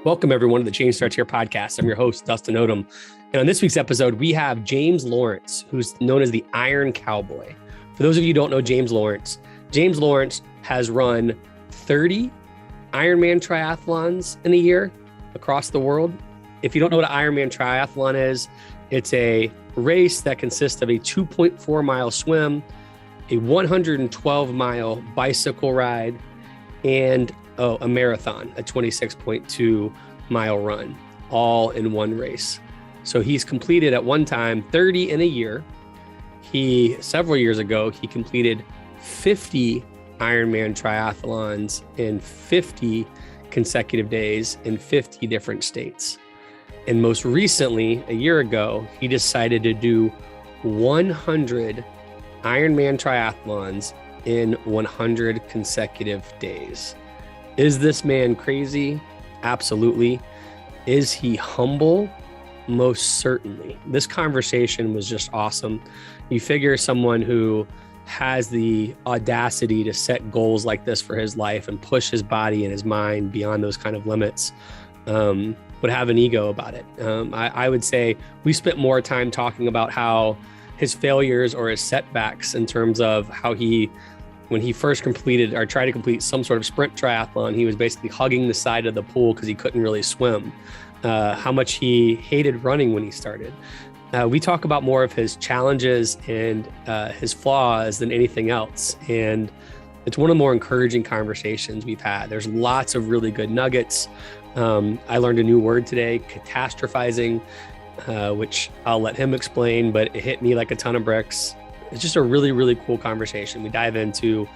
Welcome, everyone, to the Change Starts Here podcast. I'm your host, Dustin Odham. And on this week's episode, we have James Lawrence, who's known as the Iron Cowboy. For those of you who don't know James Lawrence has run 30 Ironman triathlons in a year across the world. If you don't know what an Ironman triathlon is, it's a race that consists of a 2.4 mile swim, a 112 mile bicycle ride, and a marathon, a 26.2 mile run, all in one race. So he's completed at one time 30 in a year. Several years ago, he completed 50 Ironman triathlons in 50 consecutive days in 50 different states. And most recently, a year ago, he decided to do 100 Ironman triathlons in 100 consecutive days. Is this man crazy? Absolutely. Is he humble? Most certainly. This conversation was just awesome. You figure someone who has the audacity to set goals like this for his life and push his body and his mind beyond those kind of limits would have an ego about it. I would say we spent more time talking about how his failures or his setbacks in terms of how when he first completed or tried to complete some sort of sprint triathlon, he was basically hugging the side of the pool because he couldn't really swim. How much he hated running when he started. We talk about more of his challenges and his flaws than anything else. And it's one of the more encouraging conversations we've had. There's lots of really good nuggets. I learned a new word today, catastrophizing, which I'll let him explain, but it hit me like a ton of bricks. It's just a really, really cool conversation. We dive into,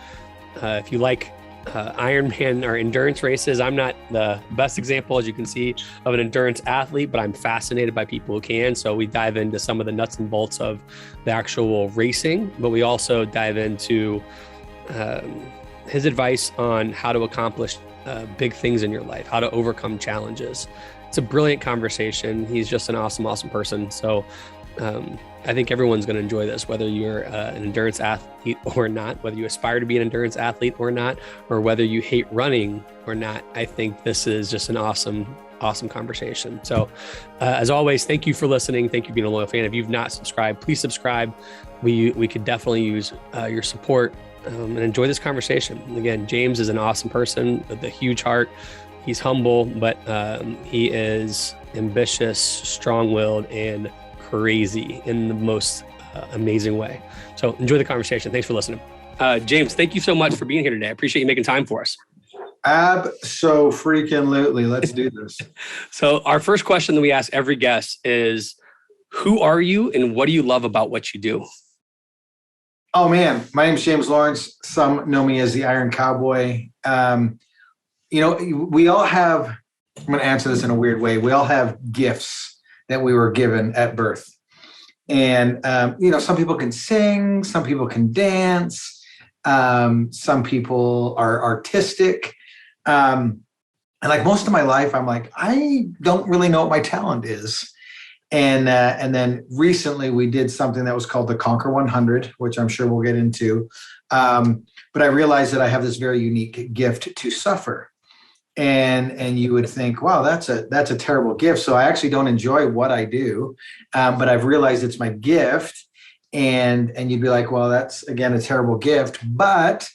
if you like Ironman or endurance races. I'm not the best example, as you can see, of an endurance athlete, but I'm fascinated by people who can. So we dive into some of the nuts and bolts of the actual racing, but we also dive into his advice on how to accomplish big things in your life, how to overcome challenges. It's a brilliant conversation. He's just an awesome, awesome person. So I think everyone's going to enjoy this, whether you're an endurance athlete or not, whether you aspire to be an endurance athlete or not, or whether you hate running or not. I think this is just an awesome, awesome conversation. So as always, thank you for listening. Thank you for being a loyal fan. If you've not subscribed, please subscribe. We could definitely use your support and enjoy this conversation. Again, James is an awesome person with a huge heart. He's humble, but he is ambitious, strong-willed, and crazy in the most amazing way. So enjoy the conversation. Thanks for listening. James, thank you so much for being here today. I appreciate you making time for us. Abso-freaking-lutely. Let's do this. So our first question that we ask every guest is, who are you and what do you love about what you do? Oh man, my name is James Lawrence. Some know me as the Iron Cowboy. We all have, I'm going to answer this in a weird way. We all have gifts that we were given at birth. And, some people can sing, some people can dance, some people are artistic. And like most of my life, I'm like, I don't really know what my talent is. And then recently we did something that was called the Conquer 100, which I'm sure we'll get into. But I realized that I have this very unique gift to suffer. And you would think, wow, that's a terrible gift. So I actually don't enjoy what I do, but I've realized it's my gift. And you'd be like, well, that's again a terrible gift. But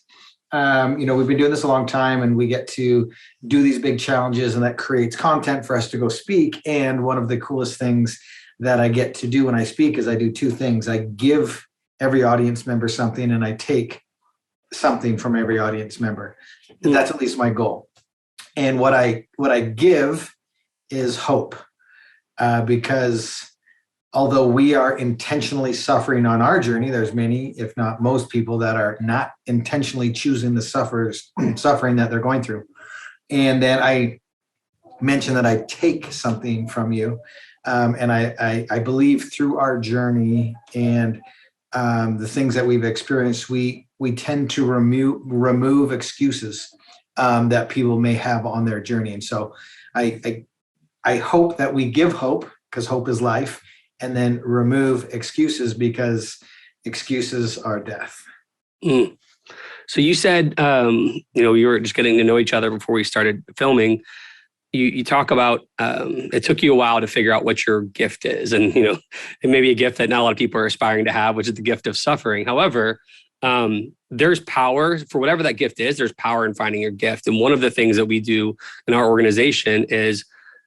we've been doing this a long time, and we get to do these big challenges, and that creates content for us to go speak. And one of the coolest things that I get to do when I speak is I do two things. I give every audience member something, and I take something from every audience member. And that's at least my goal. And what I give is hope, because although we are intentionally suffering on our journey, there's many, if not most people, that are not intentionally choosing the suffering that they're going through. And then I mentioned that I take something from you, and I believe through our journey and the things that we've experienced, we tend to remove excuses that people may have on their journey. And so I hope that we give hope, because hope is life, and then remove excuses, because excuses are death. So you said, we were just getting to know each other before we started filming. you talk about it took you a while to figure out what your gift is, and it may be a gift that not a lot of people are aspiring to have, which is the gift of suffering. However, there's power for whatever that gift is. There's power in finding your gift, and one of the things that we do in our organization is,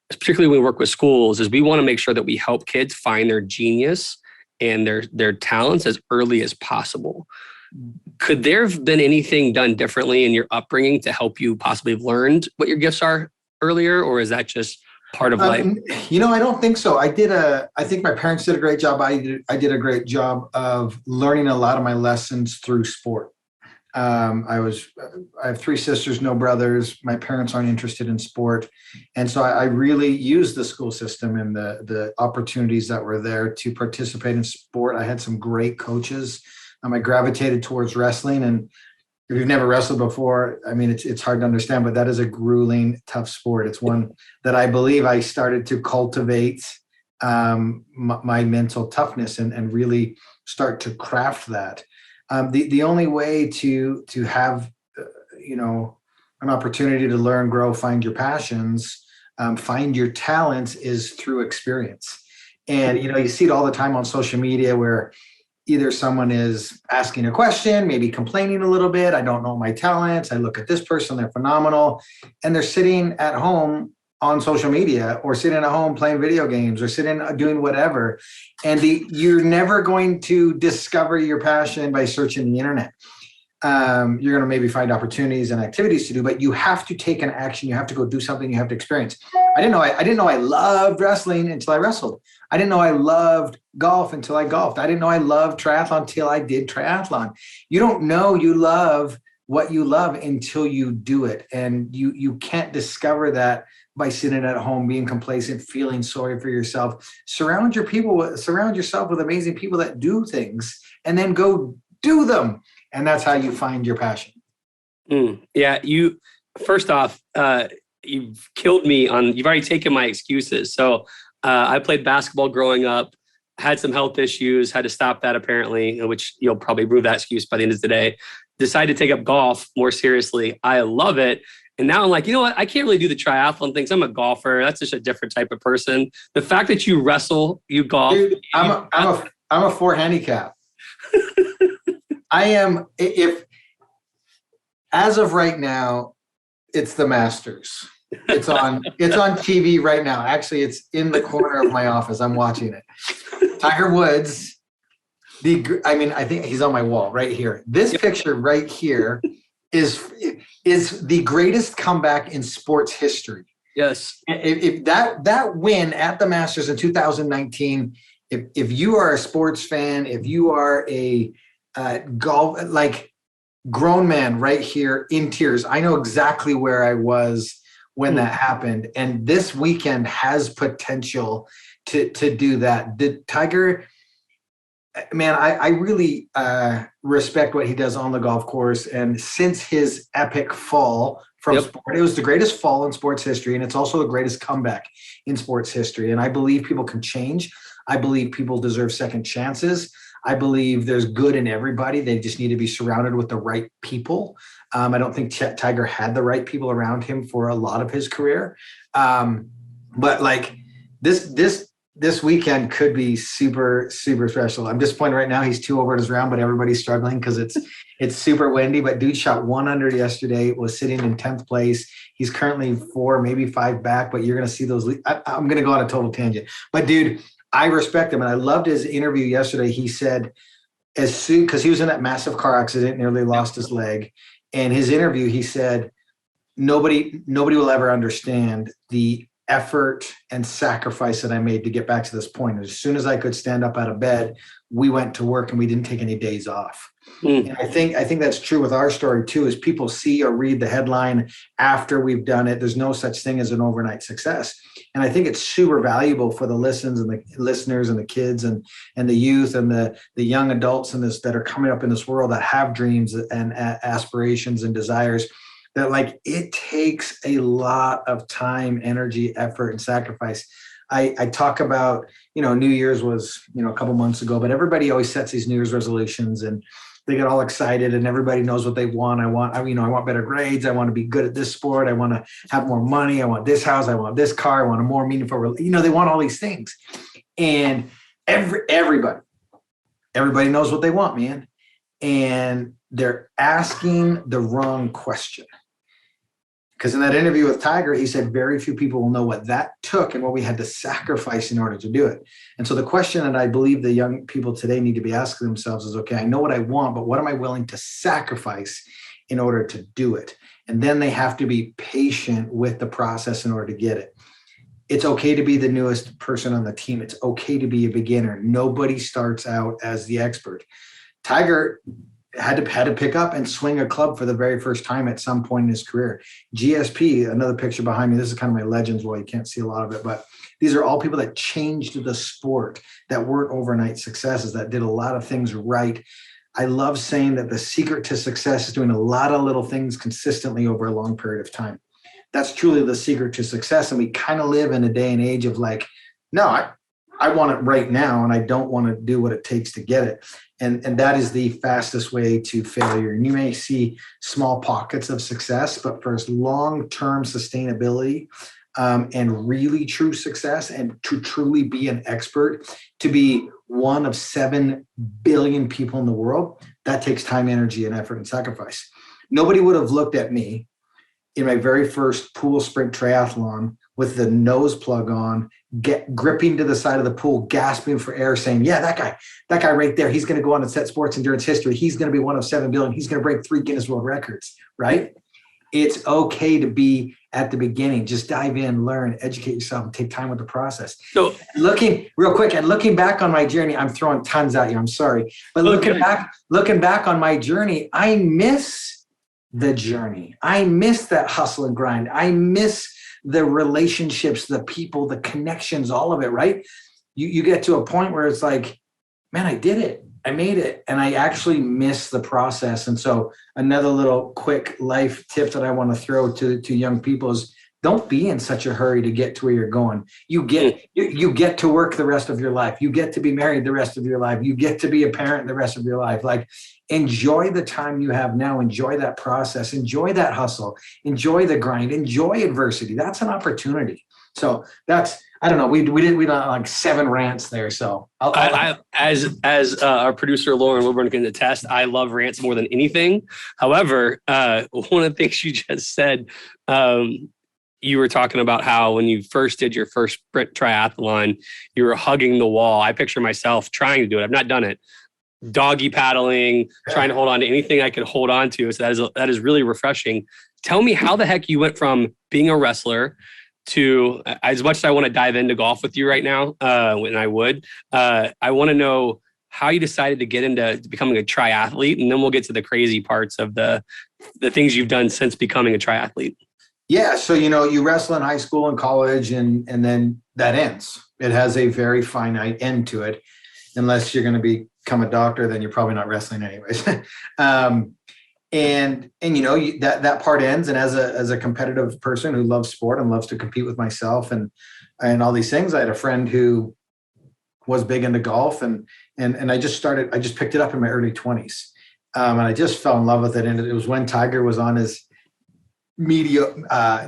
particularly when we work with schools, is we want to make sure that we help kids find their genius and their talents as early as possible. Could there have been anything done differently in your upbringing to help you possibly have learned what your gifts are earlier, or is that just part of life? I don't think so. I think my parents did a great job. I did a great job of learning a lot of my lessons through sport. I have 3 sisters, no brothers. My parents aren't interested in sport. And so I really used the school system and the opportunities that were there to participate in sport. I had some great coaches. I gravitated towards wrestling. And if you've never wrestled before, I mean, it's hard to understand, but that is a grueling, tough sport. It's one that I believe I started to cultivate my mental toughness and really start to craft that. The only way to have, an opportunity to learn, grow, find your passions, find your talents is through experience. And, you see it all the time on social media where either someone is asking a question, maybe complaining a little bit. I don't know my talents. I look at this person, they're phenomenal. And they're sitting at home on social media or sitting at home playing video games or sitting doing whatever. And you're never going to discover your passion by searching the internet. You're going to maybe find opportunities and activities to do, but you have to take an action. You have to go do something. You have to experience. I didn't know I loved wrestling until I wrestled. I didn't know I loved golf until I golfed. I didn't know I loved triathlon until I did triathlon. You don't know you love what you love until you do it. And you can't discover that by sitting at home, being complacent, feeling sorry for yourself. Surround yourself with amazing people that do things and then go do them. And that's how you find your passion. Yeah. First off, you've killed me you've already taken my excuses. So I played basketball growing up, had some health issues, had to stop that apparently, which you'll probably prove that excuse by the end of the day. Decided to take up golf more seriously. I love it. And now I'm like, you know what? I can't really do the triathlon things. I'm a golfer. That's just a different type of person. The fact that you wrestle, you golf. Dude, I'm a 4 handicap. I am, as of right now, it's the Masters. It's on TV right now. Actually, it's in the corner of my office. I'm watching it. Tiger Woods. I think he's on my wall right here. This picture right here is the greatest comeback in sports history. Yes. If that win at the Masters in 2019, if you are a sports fan, if you are a golf, like grown man right here in tears, I know exactly where I was when that happened. And this weekend has potential to do that. The Tiger, man, I really respect what he does on the golf course. And since his epic fall from sport, it was the greatest fall in sports history. And it's also the greatest comeback in sports history. And I believe people can change. I believe people deserve second chances. I believe there's good in everybody. They just need to be surrounded with the right people. I don't think Tiger had the right people around him for a lot of his career. But like this weekend could be super, super special. I'm disappointed right now. He's 2 over at his round, but everybody's struggling because it's super windy. But dude shot 1 under yesterday, was sitting in 10th place. He's currently 4, maybe 5 back, but you're going to see those. I'm going to go on a total tangent. But dude, I respect him. And I loved his interview yesterday. He said, because he was in that massive car accident, nearly lost his leg. And his interview, he said, nobody will ever understand the effort and sacrifice that I made to get back to this point. As soon as I could stand up out of bed, we went to work and we didn't take any days off. And I think that's true with our story too, is people see or read the headline after we've done it. There's no such thing as an overnight success. And I think it's super valuable for the listeners and the kids and the youth and the young adults in this that are coming up in this world that have dreams and aspirations and desires, that like it takes a lot of time, energy, effort, and sacrifice. I talk about, New Year's was, a couple months ago, but everybody always sets these New Year's resolutions. And they get all excited and everybody knows what they want. I want better grades. I want to be good at this sport. I want to have more money. I want this house. I want this car. I want a more meaningful, they want all these things. And everybody knows what they want, man. And they're asking the wrong question. Because in that interview with Tiger, he said very few people will know what that took and what we had to sacrifice in order to do it. And so the question that I believe the young people today need to be asking themselves is, okay, I know what I want, but what am I willing to sacrifice in order to do it? And then they have to be patient with the process in order to get it. It's okay to be the newest person on the team. It's okay to be a beginner. Nobody starts out as the expert. Tiger had to pick up and swing a club for the very first time at some point in his career. GSP, another picture behind me, this is kind of my legends. Well, you can't see a lot of it, but these are all people that changed the sport, that weren't overnight successes, that did a lot of things right. I love saying that the secret to success is doing a lot of little things consistently over a long period of time. That's truly the secret to success. And we kind of live in a day and age of like, no, I want it right now, and I don't want to do what it takes to get it. And that is the fastest way to failure. And you may see small pockets of success, but for long-term sustainability and really true success, and to truly be an expert, to be one of 7 billion people in the world, that takes time, energy, and effort and sacrifice. Nobody would have looked at me in my very first pool sprint triathlon with the nose plug on, gripping to the side of the pool, gasping for air, saying, yeah, that guy right there, he's going to go on and set sports endurance history. He's going to be one of 7 billion. He's going to break 3 Guinness World Records, right? It's okay to be at the beginning. Just dive in, learn, educate yourself, and take time with the process. So looking back on my journey, I'm throwing tons at you, I'm sorry. But looking back on my journey, I miss the journey. I miss that hustle and grind. I miss the relationships, the people, the connections, all of it, right? You get to a point where it's like, man, I did it. I made it. And I actually miss the process. And so another little quick life tip that I want to throw to young people is, don't be in such a hurry to get to where you're going. You get to work the rest of your life. You get to be married the rest of your life. You get to be a parent the rest of your life. Like, enjoy the time you have now. Enjoy that process. Enjoy that hustle. Enjoy the grind. Enjoy adversity. That's an opportunity. So that's, I don't know. We did like 7 rants there. So as our producer Lauren Wilburn can attest, I love rants more than anything. However, one of the things you just said, you were talking about how when you first did your first sprint triathlon, you were hugging the wall. I picture myself trying to do it. I've not done it. Doggy paddling, trying to hold on to anything I could hold on to. So that is really refreshing. Tell me how the heck you went from being a wrestler to, as much as I want to dive into golf with you right now, and I would, I want to know how you decided to get into becoming a triathlete, and then we'll get to the crazy parts of the things you've done since becoming a triathlete. Yeah. So, you wrestle in high school and college, and then that ends. It has a very finite end to it. Unless you're going to become a doctor, then you're probably not wrestling anyways. That part ends. And as a competitive person who loves sport and loves to compete with myself and all these things, I had a friend who was big into golf, and I just picked it up in my early 20s. And I just fell in love with it. And it was when Tiger was on his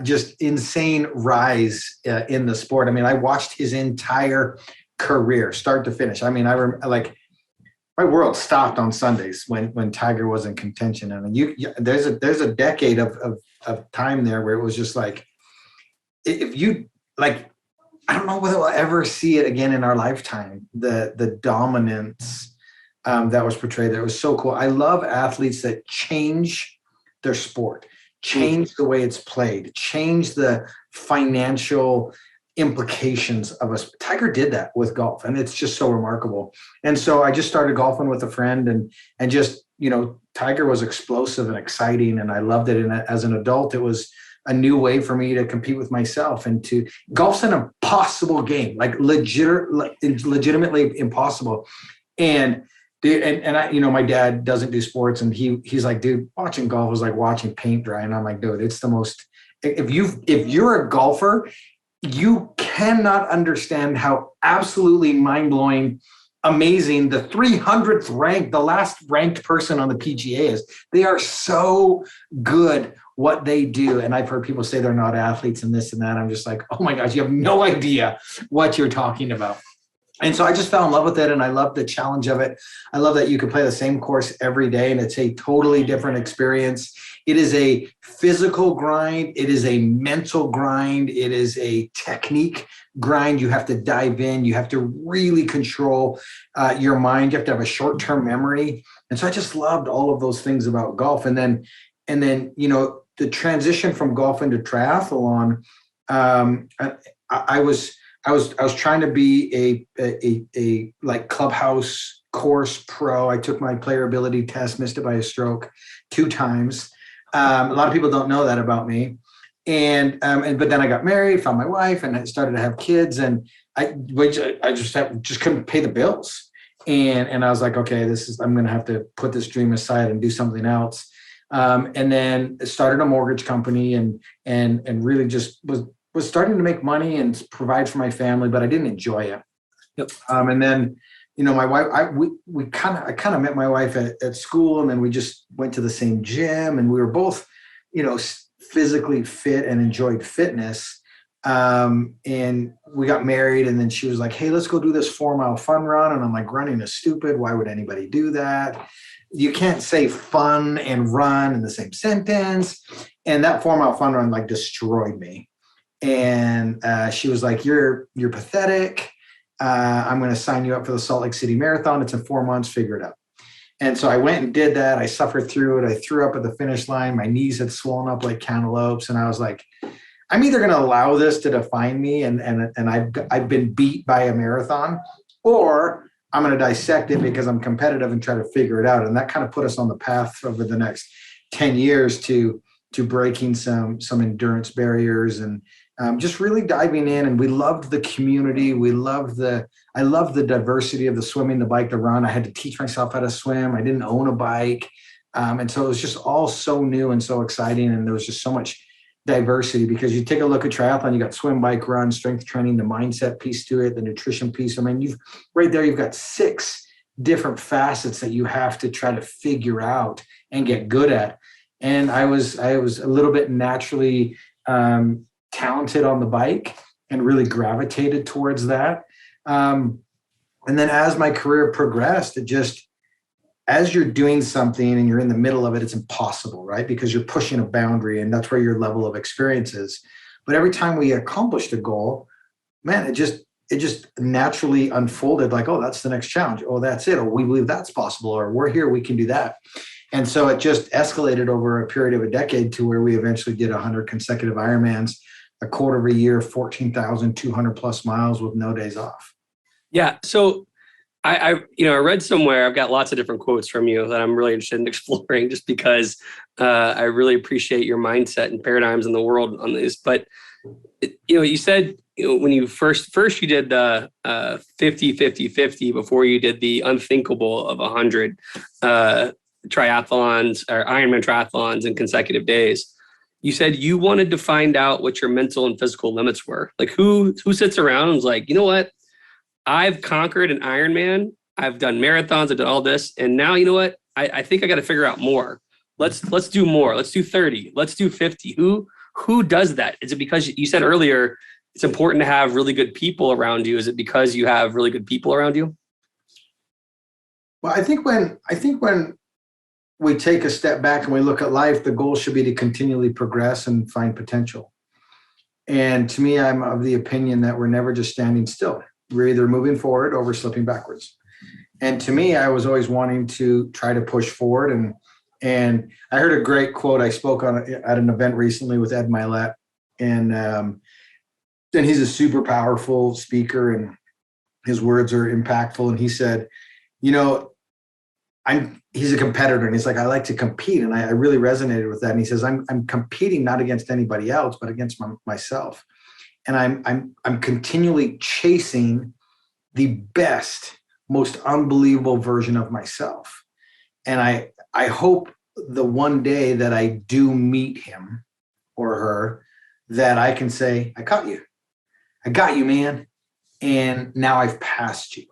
just insane rise in the sport. I mean, I watched his entire career, start to finish. I mean, I remember, like, my world stopped on Sundays when Tiger was in contention. And there's a decade of time there where it was just like, if you like, I don't know whether we'll ever see it again in our lifetime. The dominance that was portrayed there was so cool. I love athletes that change their sport, change the way it's played, change the financial implications of us. Tiger did that with golf, and it's just so remarkable. And so I just started golfing with a friend, and just, Tiger was explosive and exciting, and I loved it. And as an adult, it was a new way for me to compete with myself, and golf's an impossible game, like legitimately impossible. And I, my dad doesn't do sports, and he's like, dude, watching golf was like watching paint dry. And I'm like, dude, it's the most, if you're a golfer, you cannot understand how absolutely mind-blowing amazing. The 300th ranked, the last ranked person on the PGA is. They are so good what they do. And I've heard people say they're not athletes and this and that. I'm just like, oh my gosh, you have no idea what you're talking about. And so I just fell in love with it, and I love the challenge of it. I love that you can play the same course every day, and it's a totally different experience. It is a physical grind. It is a mental grind. It is a technique grind. You have to dive in. You have to really control your mind. You have to have a short-term memory. And so I just loved all of those things about golf. And then, the transition from golf into triathlon, I was trying to be a like clubhouse course pro. I took my player ability test, missed it by a stroke 2 times. A lot of people don't know that about me. But then I got married, found my wife, and I started to have kids, and I just couldn't pay the bills. And I was like, okay, I'm going to have to put this dream aside and do something else. And then started a mortgage company and really just was starting to make money and provide for my family, but I didn't enjoy it. Yep. And then, my wife, I kind of met my wife at school, and then we just went to the same gym, and we were both, physically fit and enjoyed fitness. And we got married, and then she was like, hey, let's go do this 4-mile fun run. And I'm like, running is stupid. Why would anybody do that? You can't say fun and run in the same sentence. And that 4-mile fun run like destroyed me. And she was like, you're pathetic. I'm going to sign you up for the Salt Lake City Marathon. It's in 4 months, figure it out. And so I went and did that. I suffered through it. I threw up at the finish line. My knees had swollen up like cantaloupes. And I was like, I'm either going to allow this to define me and I've been beat by a marathon, or I'm going to dissect it because I'm competitive and try to figure it out. And that kind of put us on the path over the next 10 years to breaking some endurance barriers and just really diving in. And we loved the community. I loved the diversity of the swimming, the bike, the run. I had to teach myself how to swim. I didn't own a bike. And so it was just all so new and so exciting. And there was just so much diversity, because you take a look at triathlon, you got swim, bike, run, strength training, the mindset piece to it, the nutrition piece. I mean, you've got 6 different facets that you have to try to figure out and get good at. And I was a little bit naturally talented on the bike and really gravitated towards that. And then as my career progressed, as you're doing something and you're in the middle of it, it's impossible, right? Because you're pushing a boundary, and that's where your level of experience is. But every time we accomplished a goal, man, it just naturally unfolded like, oh, that's the next challenge. Oh, that's it. Oh, we believe that's possible. Or we're here, we can do that. And so it just escalated over a period of a decade to where we eventually did 100 consecutive Ironmans, a quarter of a year, 14,200 plus miles with no days off. Yeah. So I read somewhere, I've got lots of different quotes from you that I'm really interested in exploring, just because I really appreciate your mindset and paradigms in the world on this. But, you said, when you first you did the 50-50-50 before you did the unthinkable of 100 triathlons or Ironman triathlons in consecutive days. You said you wanted to find out what your mental and physical limits were. Like who sits around and is like, you know what? I've conquered an Ironman. I've done marathons. I've done all this. And now, you know what? I think I got to figure out more. Let's do more. Let's do 30. Let's do 50. Who does that? Is it because you said earlier it's important to have really good people around you? Is it because you have really good people around you? Well, I think when we take a step back and we look at life, the goal should be to continually progress and find potential. And to me, I'm of the opinion that we're never just standing still. We're either moving forward or we're slipping backwards. And to me, I was always wanting to try to push forward. And I heard a great quote. I spoke at an event recently with Ed Milet, and he's a super powerful speaker, and his words are impactful. And he said, he's a competitor, and he's like, I like to compete. And I really resonated with that. And he says, I'm competing not against anybody else, but against myself. And I'm continually chasing the best, most unbelievable version of myself. And I hope the one day that I do meet him or her, that I can say, I got you, man. And now I've passed you.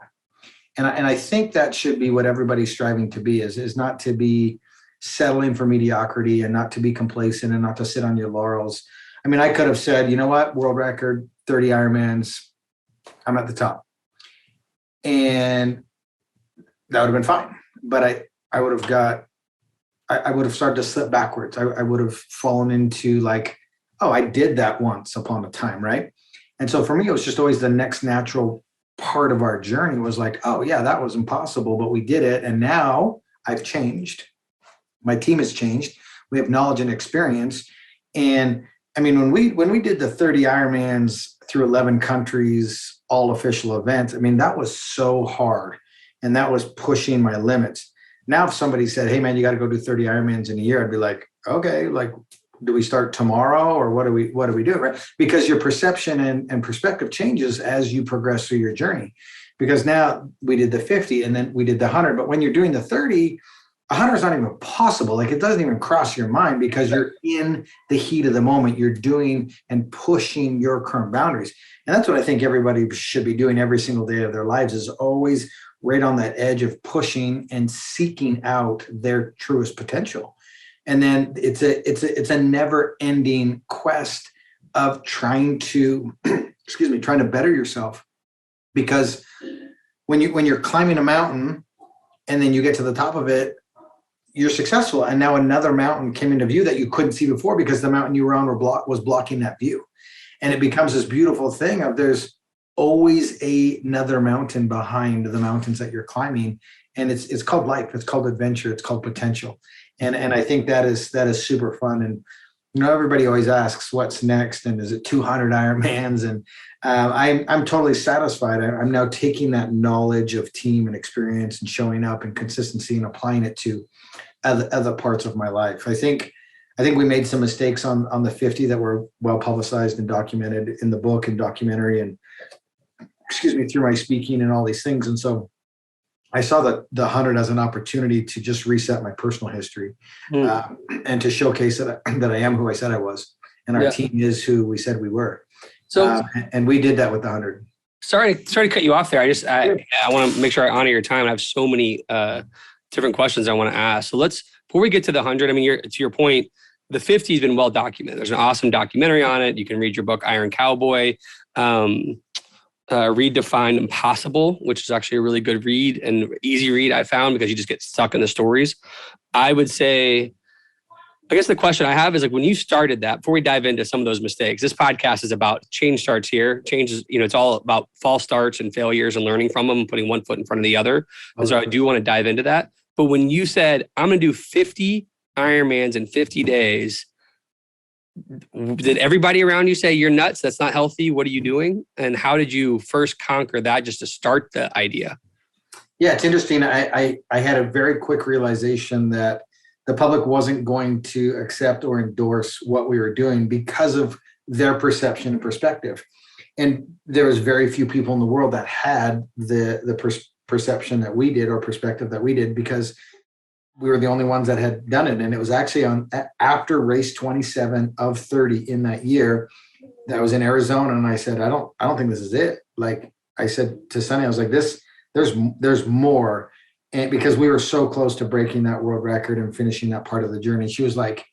And I think that should be what everybody's striving to be, is not to be settling for mediocrity and not to be complacent and not to sit on your laurels. I mean, I could have said, you know what, world record, 30 Ironmans, I'm at the top. And that would have been fine. But I would have started to slip backwards. I would have fallen into like, oh, I did that once upon a time, right? And so for me, it was just always the next natural part of our journey was like, oh yeah, that was impossible, but we did it. And now I've changed. My team has changed. We have knowledge and experience. And I mean, when we did the 30 Ironmans through 11 countries, all official events, I mean, that was so hard. And that was pushing my limits. Now, if somebody said, hey man, you got to go do 30 Ironmans in a year, I'd be like, okay, like, do we start tomorrow or what do we do? Right? Because your perception and perspective changes as you progress through your journey. Because now we did the 50 and then we did the 100, but when you're doing the 30, 100 is not even possible. Like it doesn't even cross your mind because you're in the heat of the moment. You're doing and pushing your current boundaries. And that's what I think everybody should be doing every single day of their lives, is always right on that edge of pushing and seeking out their truest potential. And then it's a never ending quest of trying to, trying to better yourself. Because when you're climbing a mountain and then you get to the top of it, you're successful. And now another mountain came into view that you couldn't see before because the mountain you were on was blocking that view. And it becomes this beautiful thing of there's always another mountain behind the mountains that you're climbing. And it's called life. It's called adventure. It's called potential. And I think that is super fun. And, you know, everybody always asks what's next. And is it 200 Ironmans? And I'm totally satisfied. I'm now taking that knowledge of team and experience and showing up and consistency and applying it to other parts of my life. I think we made some mistakes on the 50 that were well publicized and documented in the book and documentary and through my speaking and all these things. And so I saw the 100 as an opportunity to just reset my personal history and to showcase that I am who I said I was. And our team is who we said we were. So, and we did that with the 100. Sorry to cut you off there. I want to make sure I honor your time. I have so many different questions I want to ask. So before we get to the 100, I mean, to your point, the 50 has been well documented. There's an awesome documentary on it. You can read your book, Iron Cowboy. Redefined Impossible, which is actually a really good read and easy read I found because you just get stuck in the stories. I would say, I guess the question I have is like, when you started that, before we dive into some of those mistakes, this podcast is about change starts here. Change is, it's all about false starts and failures and learning from them and putting one foot in front of the other. And so I do want to dive into that. But when you said, I'm going to do 50 Ironmans in 50 days, did everybody around you say you're nuts? That's not healthy. What are you doing? And how did you first conquer that just to start the idea? Yeah, it's interesting. I had a very quick realization that the public wasn't going to accept or endorse what we were doing because of their perception and perspective. And there was very few people in the world that had the perception that we did or perspective that we did, because we were the only ones that had done it. And it was actually after race 27 of 30 in that year that was in Arizona. And I said, I don't think this is it. Like I said to Sunny, I was like, there's more. And because we were so close to breaking that world record and finishing that part of the journey, she was like,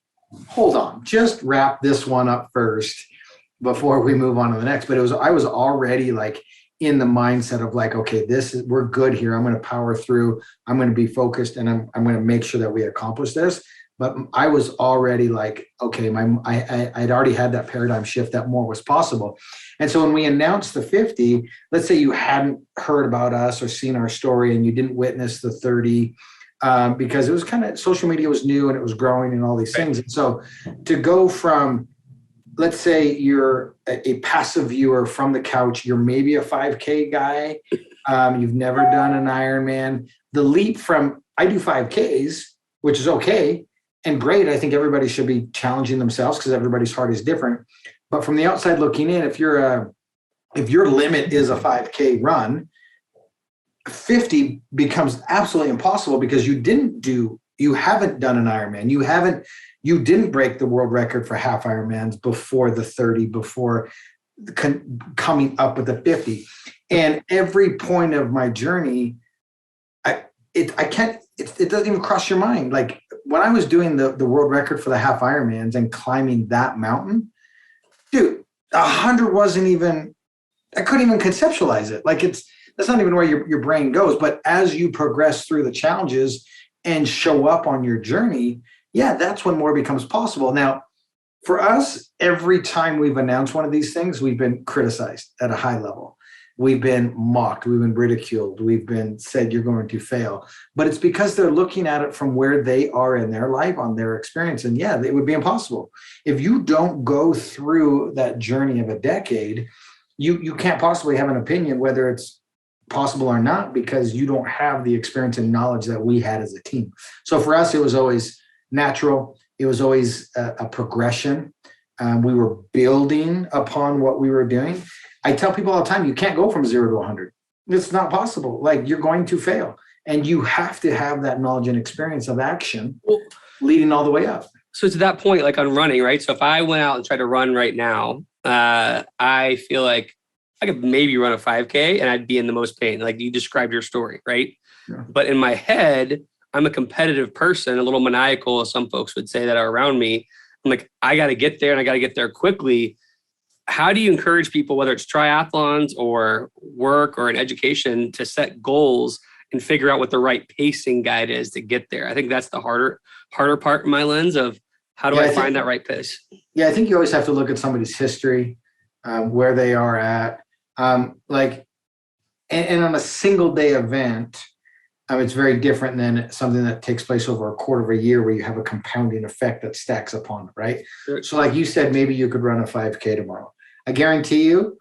hold on, just wrap this one up first before we move on to the next. But I was already like in the mindset of like, okay, we're good here. I'm going to power through. I'm going to be focused, and I'm going to make sure that we accomplish this. But I was already like, okay, I'd already had that paradigm shift that more was possible. And so when we announced the 50, let's say you hadn't heard about us or seen our story and you didn't witness the 30, because it was kind of, social media was new and it was growing and all these things. And so to go from, let's say you're a passive viewer from the couch, you're maybe a 5K guy, you've never done an Ironman, the leap from I do 5Ks, which is okay and great. I think everybody should be challenging themselves because everybody's heart is different. But from the outside looking in, if your limit is a 5K run, 50 becomes absolutely impossible because you haven't done an Ironman. You didn't break the world record for half Ironmans before the 30, before coming up with the 50. And every point of my journey, it doesn't even cross your mind. Like when I was doing the world record for the half Ironmans and climbing that mountain, dude, 100 wasn't even, I couldn't even conceptualize it. Like that's not even where your brain goes. But as you progress through the challenges and show up on your journey, yeah, that's when more becomes possible. Now, for us, every time we've announced one of these things, we've been criticized at a high level. We've been mocked. We've been ridiculed. We've been said you're going to fail. But it's because they're looking at it from where they are in their life, on their experience. And yeah, it would be impossible. If you don't go through that journey of a decade, you can't possibly have an opinion whether it's possible or not, because you don't have the experience and knowledge that we had as a team. So for us, it was always natural. It was always a progression. We were building upon what we were doing. I tell people all the time, you can't go from 0 to 100. It's not possible. Like, you're going to fail. And you have to have that knowledge and experience of action leading all the way up. So to that point, like on running, right? So if I went out and tried to run right now, I feel like I could maybe run a 5K and I'd be in the most pain. Like you described your story, right? Yeah. But in my head, I'm a competitive person, a little maniacal, as some folks would say that are around me. I'm like, I got to get there and I got to get there quickly. How do you encourage people, whether it's triathlons or work or in education, to set goals and figure out what the right pacing guide is to get there? I think that's the harder part in my lens of how do I find that right pace? Yeah, I think you always have to look at somebody's history, where they are at. And on a single day event, it's very different than something that takes place over a quarter of a year where you have a compounding effect that stacks upon it, right? Sure. So like you said, maybe you could run a 5K tomorrow. I guarantee you,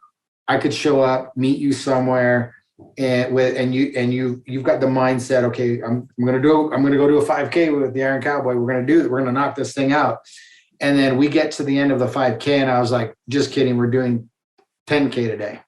I could show up, meet you somewhere, and you've got the mindset, okay, I'm gonna go do a 5K with the Iron Cowboy. We're gonna knock this thing out. And then we get to the end of the 5K and I was like, just kidding, we're doing 10K today.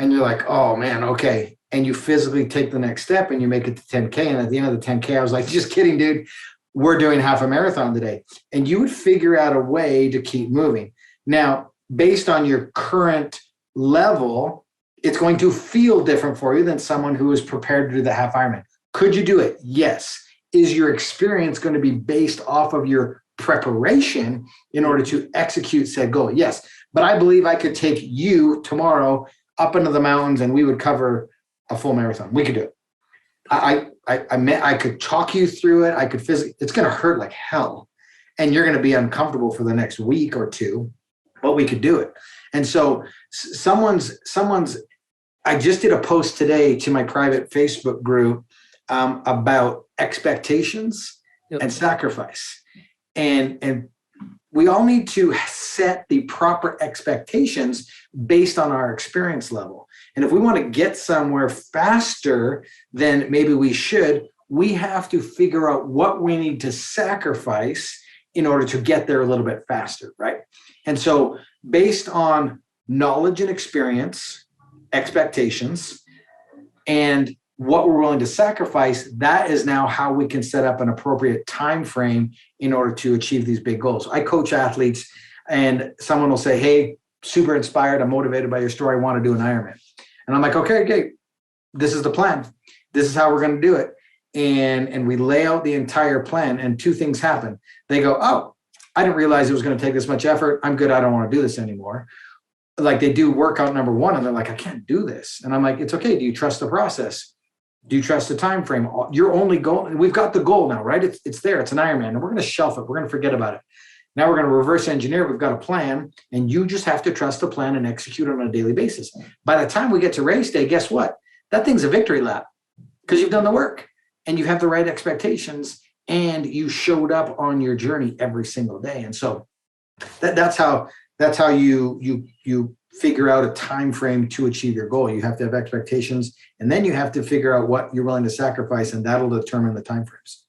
And you're like, oh man, okay. And you physically take the next step and you make it to 10K. And at the end of the 10K, I was like, just kidding, dude. We're doing half a marathon today. And you would figure out a way to keep moving. Now, based on your current level, it's going to feel different for you than someone who is prepared to do the half Ironman. Could you do it? Yes. Is your experience going to be based off of your preparation in order to execute said goal? Yes. But I believe I could take you tomorrow up into the mountains and we would cover a full marathon. We could do it. I could talk you through it. I could physically, it's going to hurt like hell. And you're going to be uncomfortable for the next week or two, but we could do it. And so I just did a post today to my private Facebook group about expectations and sacrifice. And we all need to set the proper expectations based on our experience level. And if we want to get somewhere faster than maybe we should, we have to figure out what we need to sacrifice in order to get there a little bit faster, right? And so based on knowledge and experience, expectations, and what we're willing to sacrifice, that is now how we can set up an appropriate time frame in order to achieve these big goals. I coach athletes and someone will say, hey, super inspired, I'm motivated by your story, I want to do an Ironman. And I'm like, okay, this is the plan. This is how we're going to do it. And we lay out the entire plan and two things happen. They go, oh, I didn't realize it was going to take this much effort. I'm good. I don't want to do this anymore. Like they do workout number one and they're like, I can't do this. And I'm like, it's okay. Do you trust the process? Do you trust the time frame? Your only goal, we've got the goal now, right? It's there. It's an Ironman and we're going to shelf it. We're going to forget about it. Now we're going to reverse engineer. We've got a plan and you just have to trust the plan and execute it on a daily basis. By the time we get to race day, guess what? That thing's a victory lap because you've done the work and you have the right expectations and you showed up on your journey every single day. And so that's how you figure out a time frame to achieve your goal. You have to have expectations and then you have to figure out what you're willing to sacrifice and that'll determine the time frames.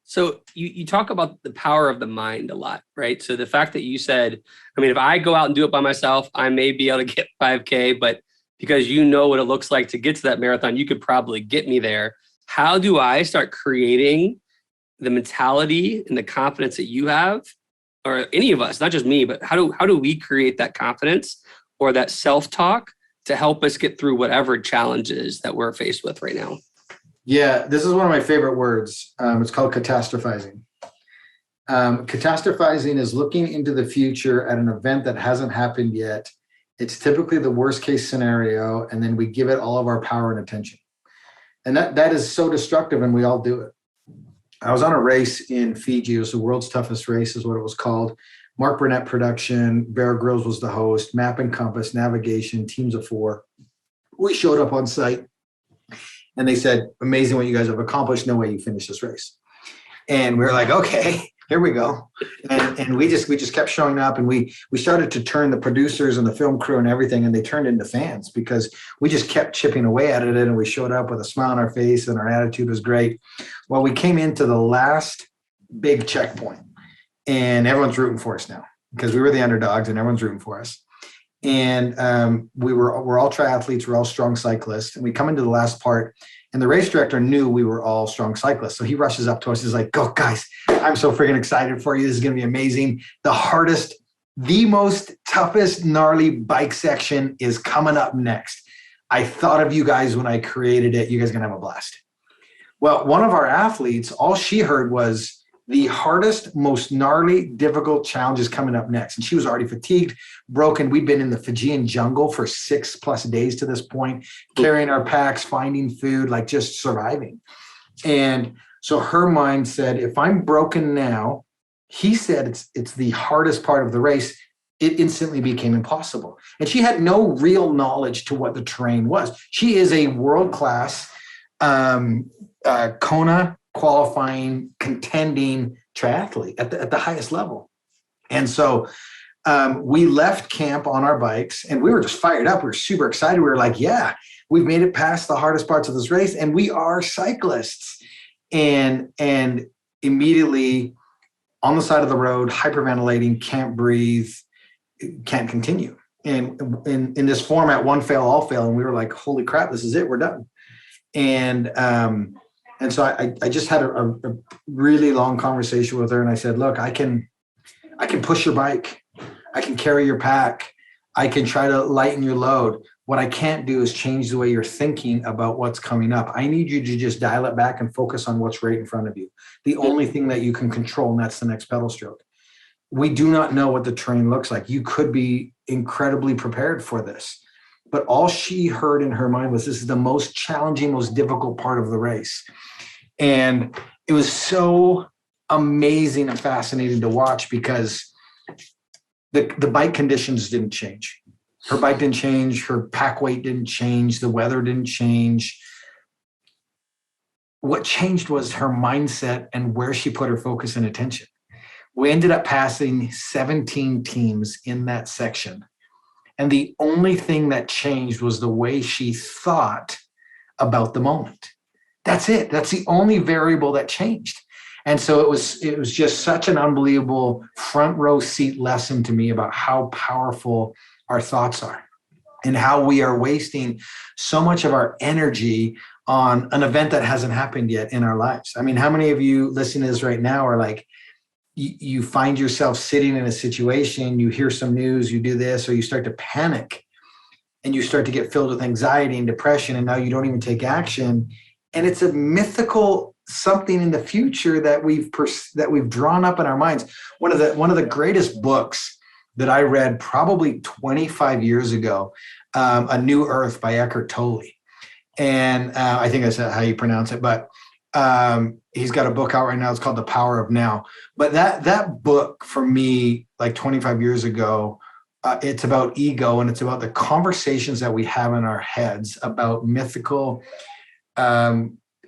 So you talk about the power of the mind a lot, right? So the fact that you said, I mean, if I go out and do it by myself, I may be able to get 5K, but because you know what it looks like to get to that marathon, you could probably get me there. How do I start creating the mentality and the confidence that you have, or any of us, not just me, but how do we create that confidence or that self-talk to help us get through whatever challenges that we're faced with right now? Yeah, this is one of my favorite words. It's called catastrophizing. Catastrophizing is looking into the future at an event that hasn't happened yet. It's typically the worst case scenario, and then we give it all of our power and attention. And that is so destructive, and we all do it. I was on a race in Fiji. It was the world's toughest race, is what it was called. Mark Burnett production. Bear Grylls was the host. Map and compass, navigation, teams of 4. We showed up on site, and they said, "Amazing what you guys have accomplished. No way you finish this race." And we were like, "Okay, here we go." And we just kept showing up, and we started to turn the producers and the film crew and everything, and they turned into fans because we just kept chipping away at it, and we showed up with a smile on our face, and our attitude was great. Well, we came into the last big checkpoint, and everyone's rooting for us now because we were the underdogs, and everyone's rooting for us. And we're all triathletes, we're all strong cyclists, and we come into the last part, and the race director knew we were all strong cyclists. So he rushes up to us. He's like, "Go, guys, I'm so freaking excited for you. This is going to be amazing. The hardest, the most toughest, gnarly bike section is coming up next. I thought of you guys when I created it. You guys are going to have a blast." Well, one of our athletes, all she heard was the hardest, most gnarly, difficult challenge is coming up next. And she was already fatigued, broken. We'd been in the Fijian jungle for 6+ days to this point, carrying our packs, finding food, like just surviving. And so her mind said, if I'm broken now, he said it's the hardest part of the race. It instantly became impossible. And she had no real knowledge to what the terrain was. She is a world-class Kona qualifying, contending triathlete at the highest level. And so we left camp on our bikes, and we were just fired up. We were super excited. We were like, yeah, we've made it past the hardest parts of this race, and we are cyclists. And immediately on the side of the road, hyperventilating, can't breathe, can't continue. And in this format, one fail, all fail. And we were like, holy crap, this is it. We're done. And so I just had a really long conversation with her, and I said, look, I can push your bike. I can carry your pack. I can try to lighten your load. What I can't do is change the way you're thinking about what's coming up. I need you to just dial it back and focus on what's right in front of you. The only thing that you can control, and that's the next pedal stroke. We do not know what the terrain looks like. You could be incredibly prepared for this. But all she heard in her mind was, this is the most challenging, most difficult part of the race. And it was so amazing and fascinating to watch because the bike conditions didn't change. Her bike didn't change. Her pack weight didn't change. The weather didn't change. What changed was her mindset and where she put her focus and attention. We ended up passing 17 teams in that section. And the only thing that changed was the way she thought about the moment. That's it. That's the only variable that changed. And so it was just such an unbelievable front row seat lesson to me about how powerful our thoughts are and how we are wasting so much of our energy on an event that hasn't happened yet in our lives. I mean, how many of you listening to this right now are like, you find yourself sitting in a situation, you hear some news, you do this, or you start to panic and you start to get filled with anxiety and depression, and now you don't even take action. And it's a mythical something in the future that we've drawn up in our minds. One of the greatest books that I read probably 25 years ago, A New Earth by Eckhart Tolle. And I think that's how you pronounce it, but he's got a book out right now. It's called The Power of Now. But that book for me, like 25 years ago, it's about ego, and it's about the conversations that we have in our heads about mythical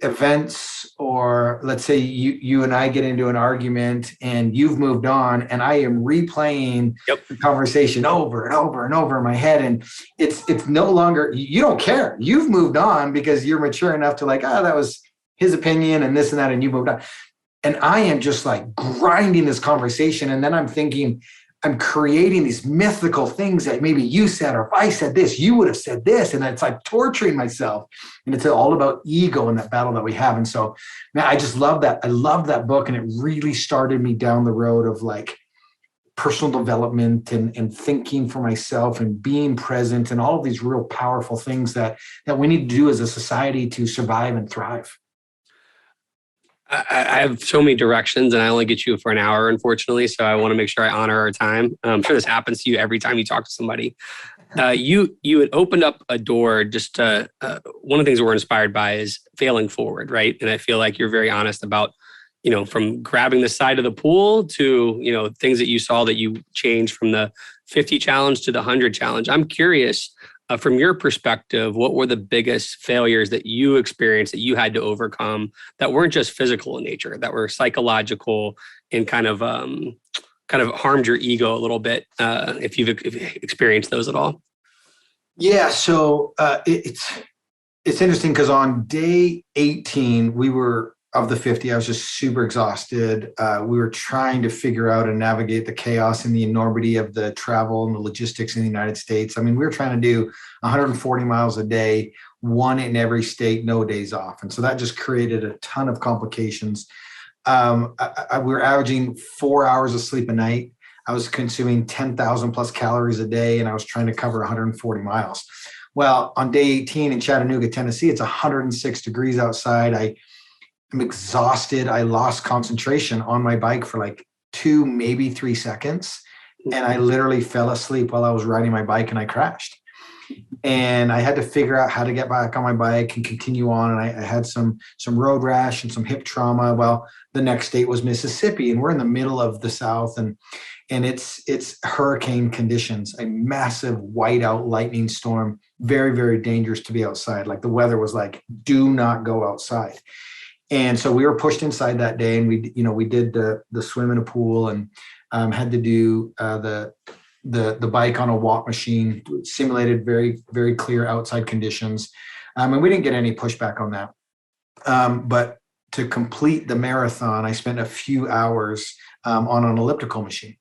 events. Or let's say you and I get into an argument and you've moved on, and I am replaying the conversation over and over and over in my head. And it's no longer, you don't care. You've moved on because you're mature enough to like, that was his opinion and this and that, and you moved on. And I am just like grinding this conversation. And then I'm thinking, I'm creating these mythical things that maybe you said, or if I said this, you would have said this. And it's like torturing myself. And it's all about ego and that battle that we have. And so, man, I just love that. I love that book. And it really started me down the road of like personal development and thinking for myself and being present and all of these real powerful things that we need to do as a society to survive and thrive. I have so many directions and I only get you for an hour, unfortunately. So I want to make sure I honor our time. I'm sure this happens to you every time you talk to somebody. You had opened up a door just to, one of the things that we're inspired by is failing forward, right? And I feel like you're very honest about, from grabbing the side of the pool to, things that you saw that you changed from the 50 challenge to the 100 challenge. I'm curious, from your perspective, what were the biggest failures that you experienced that you had to overcome that weren't just physical in nature, that were psychological and kind of harmed your ego a little bit, if you've experienced those at all? Yeah, so it's interesting because on day 18, we were of the 50. I was just super exhausted. We were trying to figure out and navigate the chaos and the enormity of the travel and the logistics in the United States. I mean, we were trying to do 140 miles a day, one in every state, no days off. And so that just created a ton of complications. We were averaging 4 hours of sleep a night. I was consuming 10,000 plus calories a day, and I was trying to cover 140 miles. Well, on day 18 in Chattanooga, Tennessee, it's 106 degrees outside. I'm exhausted. I lost concentration on my bike for like 2, maybe 3 seconds. And I literally fell asleep while I was riding my bike and I crashed. And I had to figure out how to get back on my bike and continue on. And I had some road rash and some hip trauma. Well, the next state was Mississippi, and we're in the middle of the South, and it's hurricane conditions, a massive whiteout lightning storm, very, very dangerous to be outside. Like the weather was like, do not go outside. And so we were pushed inside that day, and we did the swim in a pool, and had to do the bike on a walk machine, simulated very, very clear outside conditions. And we didn't get any pushback on that. But to complete the marathon, I spent a few hours on an elliptical machine.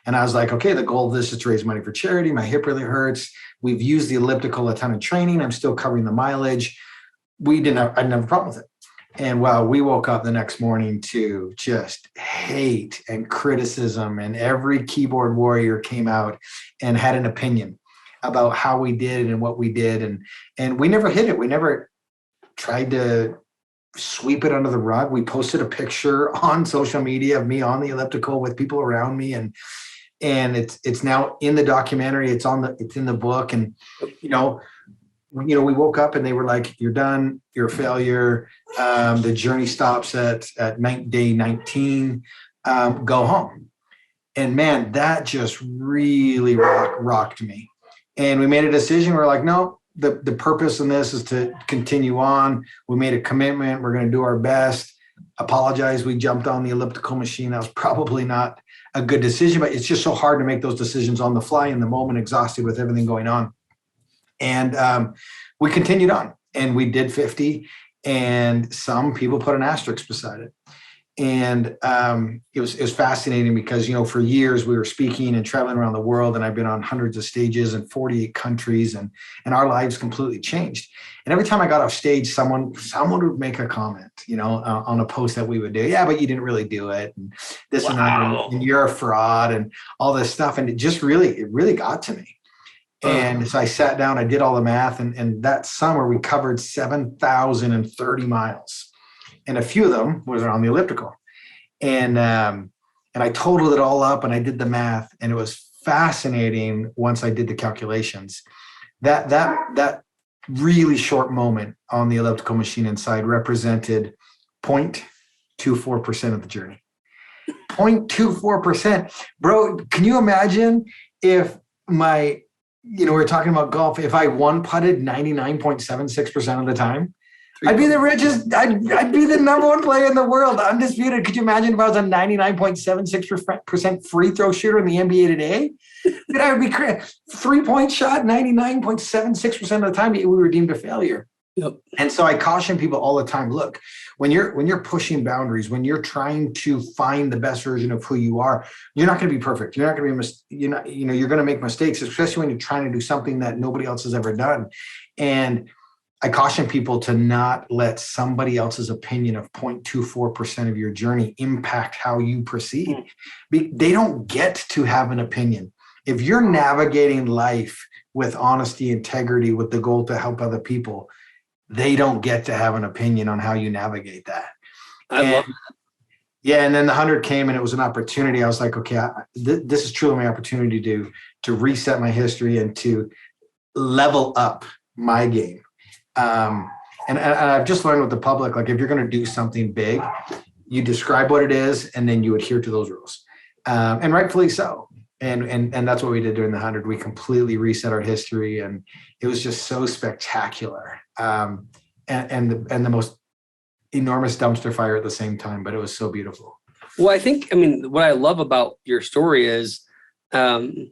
And I was like, okay, the goal of this is to raise money for charity. My hip really hurts. We've used the elliptical a ton of training. I'm still covering the mileage. I didn't have a problem with it. And well, we woke up the next morning to just hate and criticism, and every keyboard warrior came out and had an opinion about how we did and what we did. And we never hid it. We never tried to sweep it under the rug. We posted a picture on social media of me on the elliptical with people around me. And it's now in the documentary. It's in the book. And, we woke up and they were like, you're done, you're a failure. The journey stops at day 19, go home. And man, that just really rocked me. And we made a decision. We're like, no, the purpose in this is to continue on. We made a commitment. We're going to do our best. Apologize. We jumped on the elliptical machine. That was probably not a good decision, but it's just so hard to make those decisions on the fly in the moment, exhausted with everything going on. And we continued on, and we did 50, and some people put an asterisk beside it. And it was fascinating because, for years we were speaking and traveling around the world, and I've been on hundreds of stages in 48 countries, and our lives completely changed. And every time I got off stage, someone would make a comment, on a post that we would do. Yeah, but you didn't really do it, and this and that, and you're a fraud, and all this stuff. And it really got to me. And so I sat down, I did all the math, and that summer we covered 7,030 miles. And a few of them was on the elliptical. And I totaled it all up, and I did the math, and it was fascinating once I did the calculations. That really short moment on the elliptical machine inside represented 0.24% of the journey. 0.24%. Bro, can you imagine if we're talking about golf, if I one putted 99.76% of the time? I'd be the richest. I'd be the number one player in the world, undisputed. Could you imagine if I was a 99.76% free throw shooter in the NBA today? Dude, I would be crazy. 3-point shot, 99.76% of the time, we were deemed a failure. Yep. And so I caution people all the time. Look, when you're pushing boundaries, when you're trying to find the best version of who you are, you're not going to be perfect. You're not going to be you're going to make mistakes, especially when you're trying to do something that nobody else has ever done. And I caution people to not let somebody else's opinion of 0.24% of your journey impact how you proceed. They don't get to have an opinion. If you're navigating life with honesty, integrity, with the goal to help other people, they don't get to have an opinion on how you navigate that. I love it. Yeah, and then the 100 came, and it was an opportunity. I was like, okay, this is truly my opportunity to reset my history and to level up my game. And I've just learned with the public, like if you're going to do something big, you describe what it is, and then you adhere to those rules, and rightfully so. And that's what we did during the 100. We completely reset our history, and it was just so spectacular. And the most enormous dumpster fire at the same time, but it was so beautiful. Well, I mean, what I love about your story is, how do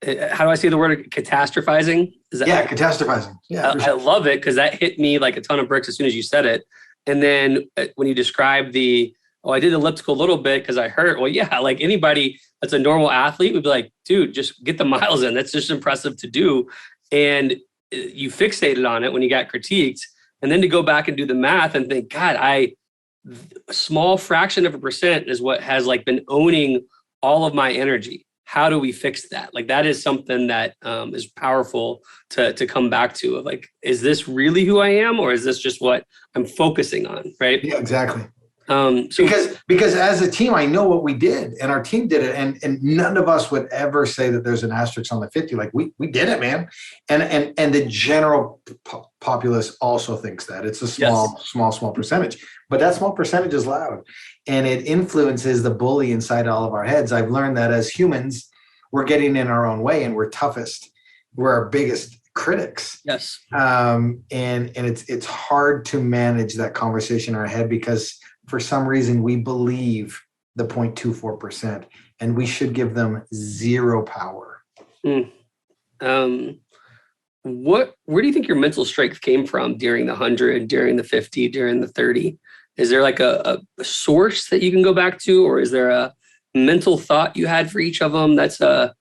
I say the word catastrophizing? Catastrophizing. Yeah, I love it because that hit me like a ton of bricks as soon as you said it. And then when you described I did elliptical a little bit because I hurt. Well, yeah, like anybody that's a normal athlete would be like, dude, just get the miles in. That's just impressive to do. And you fixated on it when you got critiqued. And then to go back and do the math and think, God, a small fraction of a percent is what has like been owning all of my energy. How do we fix that? Like that is something that is powerful to come back to. Of like, is this really who I am, or is this just what I'm focusing on? Right? Yeah, exactly. Because as a team, I know what we did, and our team did it, and none of us would ever say that there's an asterisk on the 50. Like we did it, man. And the general populace also thinks that it's a small percentage, but that small percentage is loud, and it influences the bully inside all of our heads. I've learned that as humans, we're getting in our own way, and we're toughest. We're our biggest critics. Yes. And it's hard to manage that conversation in our head because for some reason we believe the 0.24%, and we should give them zero power. Where do you think your mental strength came from during the 100, during the 50, during the 30? Is there like a source that you can go back to, or is there a mental thought you had for each of them? Is there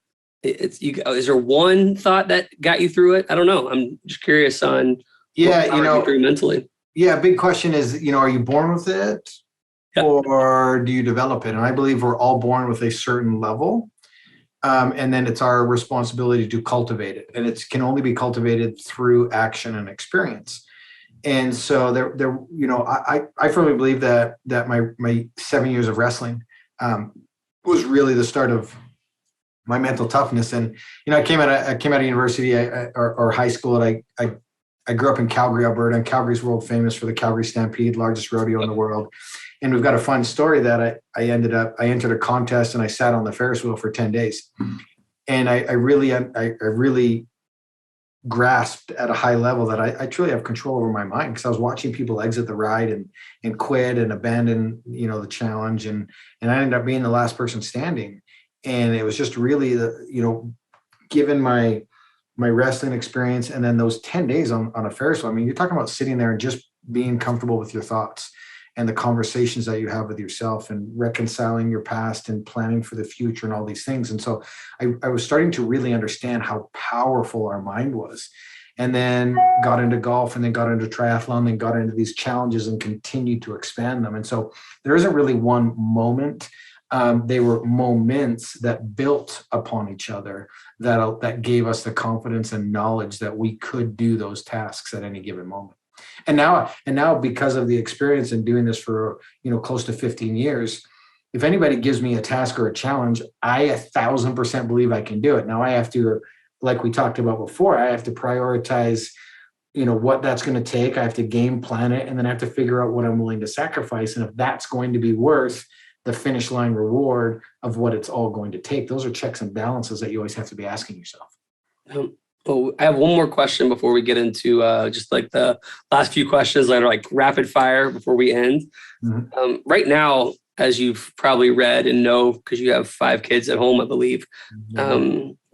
one thought that got you through it? I don't know. I'm just curious on what you mentally. Yeah, big question is, are you born with it or do you develop it? And I believe we're all born with a certain level. And then it's our responsibility to cultivate it. And it can only be cultivated through action and experience. And so I firmly believe that my 7 years of wrestling was really the start of my mental toughness. And, I came out of university or high school, and I grew up in Calgary, Alberta, and Calgary's world famous for the Calgary Stampede, largest rodeo in the world. And we've got a fun story that I entered a contest, and I sat on the Ferris wheel for 10 days. And I really grasped at a high level that I truly have control over my mind, because I was watching people exit the ride and quit and abandon, the challenge. And I ended up being the last person standing. And it was just really given my wrestling experience, and then those 10 days on a Ferris wheel. I mean, you're talking about sitting there and just being comfortable with your thoughts and the conversations that you have with yourself and reconciling your past and planning for the future and all these things. And so I was starting to really understand how powerful our mind was, and then got into golf, and then got into triathlon, and got into these challenges and continued to expand them. And so there isn't really one moment. They were moments that built upon each other that gave us the confidence and knowledge that we could do those tasks at any given moment. And now because of the experience in doing this for, close to 15 years, if anybody gives me a task or a challenge, I 1,000% believe I can do it. Now I have to, like we talked about before, I have to prioritize, what that's going to take. I have to game plan it, and then I have to figure out what I'm willing to sacrifice. And if that's going to be worth the finish line reward of what it's all going to take. Those are checks and balances that you always have to be asking yourself. I have one more question before we get into just like the last few questions that are like rapid fire before we end. Mm-hmm. Right now, as you've probably read and know, because you have 5 kids at home, I believe,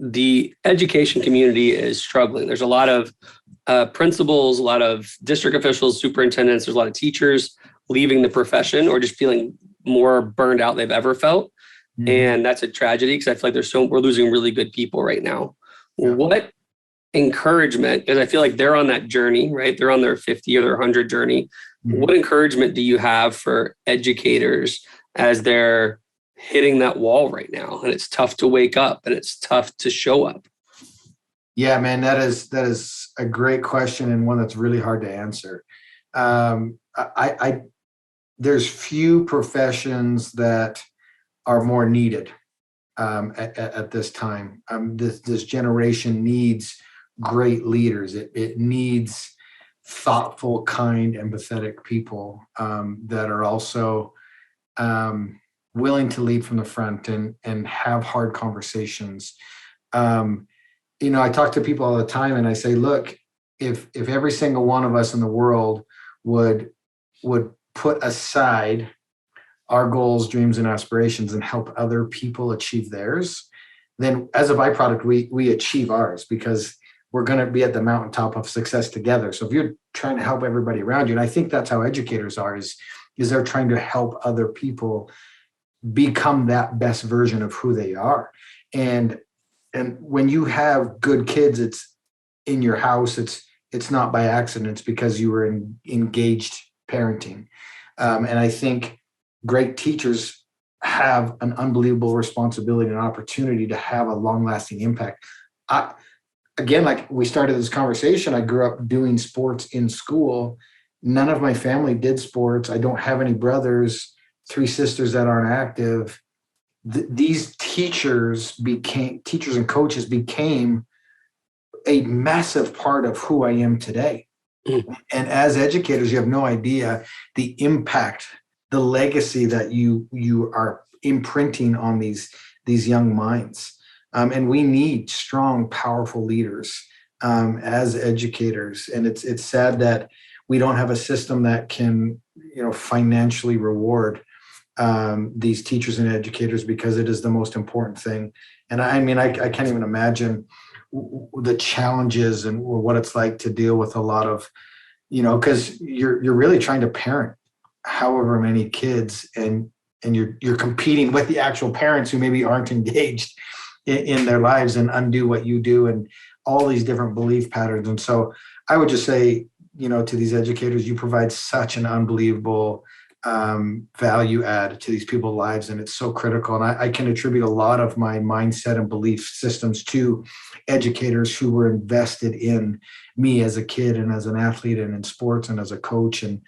the education community is struggling. There's a lot of principals, a lot of district officials, superintendents, there's a lot of teachers leaving the profession or just feeling more burned out they've ever felt. Mm-hmm. And that's a tragedy, because I feel like we're losing really good people right now. Yeah. What encouragement, because I feel like they're on that journey, right? They're on their 50 or their 100 journey. Mm-hmm. What encouragement do you have for educators as they're hitting that wall right now? And it's tough to wake up, and it's tough to show up. Yeah, man, that is a great question, and one that's really hard to answer. there's few professions that are more needed at this time. This generation needs great leaders. It needs thoughtful, kind, empathetic people that are also willing to lead from the front and have hard conversations. I talk to people all the time and I say, look, if every single one of us in the world would put aside our goals, dreams, and aspirations and help other people achieve theirs, then as a byproduct, we achieve ours, because we're going to be at the mountaintop of success together. So if you're trying to help everybody around you, and I think that's how educators are, is they're trying to help other people become that best version of who they are. And when you have good kids, it's in your house, it's not by accident, it's because you were engaged parenting. And I think great teachers have an unbelievable responsibility and opportunity to have a long-lasting impact. Again, like we started this conversation, I grew up doing sports in school. None of my family did sports. I don't have any brothers, 3 sisters that aren't active. These teachers and coaches became a massive part of who I am today. Mm. And as educators, you have no idea the impact, the legacy that you are imprinting on these young minds. And we need strong, powerful leaders as educators. And it's sad that we don't have a system that can, financially reward these teachers and educators, because it is the most important thing. And I can't even imagine the challenges and what it's like to deal with a lot of, because you're really trying to parent however many kids, and you're competing with the actual parents who maybe aren't engaged in their lives, and undo what you do, and all these different belief patterns. And so I would just say, to these educators, you provide such an unbelievable value add to these people's lives, and it's so critical. And I can attribute a lot of my mindset and belief systems to educators who were invested in me as a kid and as an athlete and in sports and as a coach, and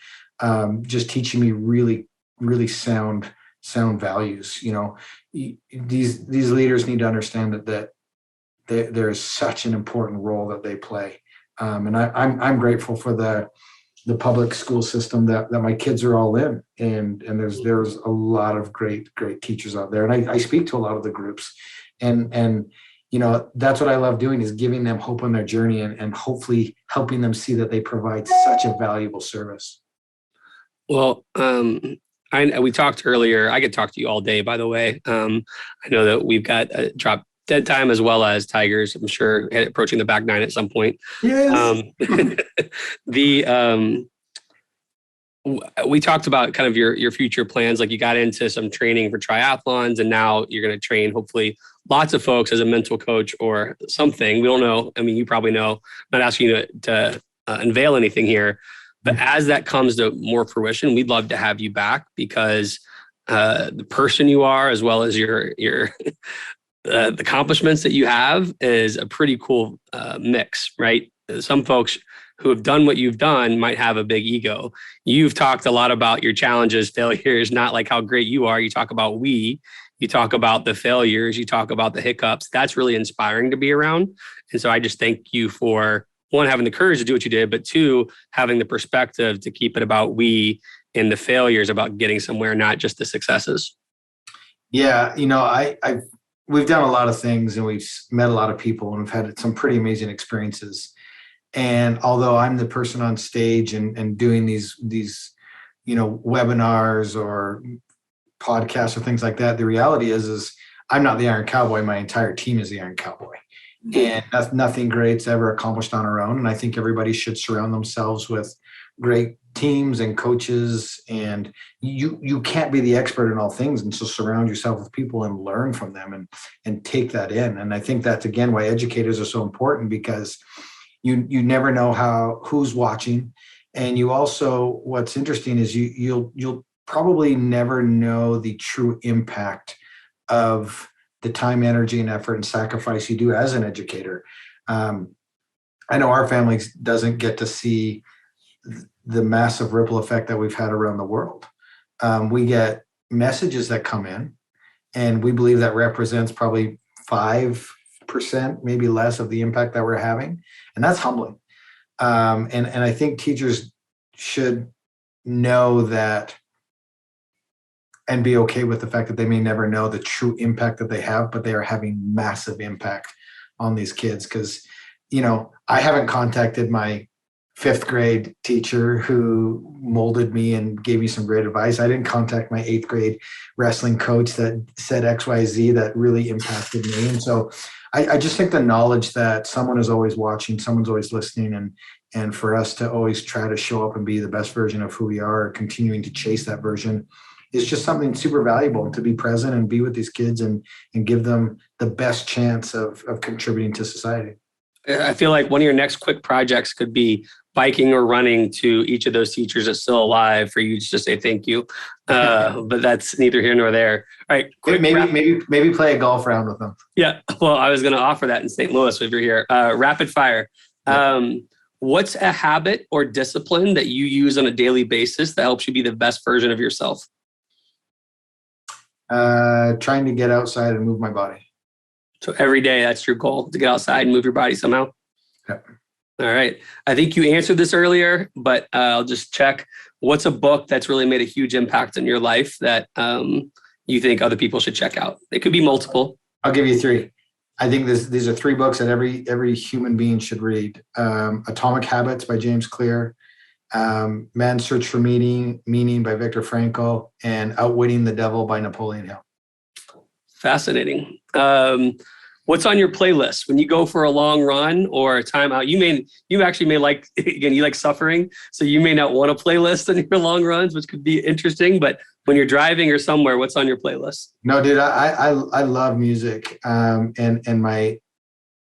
just teaching me really, really sound values. These leaders need to understand that there is such an important role that they play. And I'm grateful for the public school system that my kids are all in, and there's a lot of great teachers out there, and I speak to a lot of the groups, and that's what I love doing, is giving them hope on their journey, and hopefully helping them see that they provide such a valuable service. Well, we talked earlier. I could talk to you all day, by the way. I know that we've got a drop dead time as well as Tigers, I'm sure, approaching the back 9 at some point. Yes. We talked about kind of your future plans. Like, you got into some training for triathlons, and now you're going to train, hopefully, lots of folks as a mental coach or something. We don't know. I mean, you probably know. I'm not asking you to unveil anything here. But as that comes to more fruition, we'd love to have you back, because the person you are, as well as your the accomplishments that you have, is a pretty cool mix, right? Some folks who have done what you've done might have a big ego. You've talked a lot about your challenges, failures, not like how great you are. You talk about you talk about the failures, you talk about the hiccups. That's really inspiring to be around. And so I just thank you for, 1, having the courage to do what you did, but 2, having the perspective to keep it about and the failures, about getting somewhere, not just the successes. Yeah, we've done a lot of things, and we've met a lot of people, and we've had some pretty amazing experiences. And although I'm the person on stage and doing these webinars or podcasts or things like that, the reality is I'm not the Iron Cowboy. My entire team is the Iron Cowboy. And nothing great's ever accomplished on our own. And I think everybody should surround themselves with great teams and coaches. And you can't be the expert in all things. And so surround yourself with people and learn from them and take that in. And I think that's, again, why educators are so important, because you never know who's watching. And you also, what's interesting is you'll probably never know the true impact of the time, energy, and effort and sacrifice you do as an educator. I know our family doesn't get to see the massive ripple effect that we've had around the world. we get messages that come in, and we believe that represents probably 5%, maybe less, of the impact that we're having. And that's humbling. And I think teachers should know that and be okay with the fact that they may never know the true impact that they have, but they are having massive impact on these kids. Because, I haven't contacted my 5th grade teacher who molded me and gave me some great advice. I didn't contact my 8th grade wrestling coach that said XYZ that really impacted me. And so I just think the knowledge that someone is always watching, someone's always listening, and for us to always try to show up and be the best version of who we are, continuing to chase that version, is just something super valuable, to be present and be with these kids and give them the best chance of contributing to society. I feel like one of your next quick projects could be biking or running to each of those teachers that's still alive for you to say thank you. But that's neither here nor there. All right. Maybe play a golf round with them. Yeah. Well, I was going to offer that in St. Louis if you're here. Rapid fire. What's a habit or discipline that you use on a daily basis that helps you be the best version of yourself? Trying to get outside and move my body. So every day, that's your goal, to get outside and move your body somehow? Yep. All right. I think you answered this earlier, but I'll just check. What's a book that's really made a huge impact in your life that you think other people should check out? It could be multiple. I'll give you 3. I think these are 3 books that every human being should read. Atomic Habits by James Clear, Man's Search for Meaning by Viktor Frankl, and Outwitting the Devil by Napoleon Hill. Fascinating. What's on your playlist when you go for a long run or a timeout? You actually may like, again, you like suffering, so you may not want a playlist on your long runs, which could be interesting. But when you're driving or somewhere, what's on your playlist? No, dude, I love music, and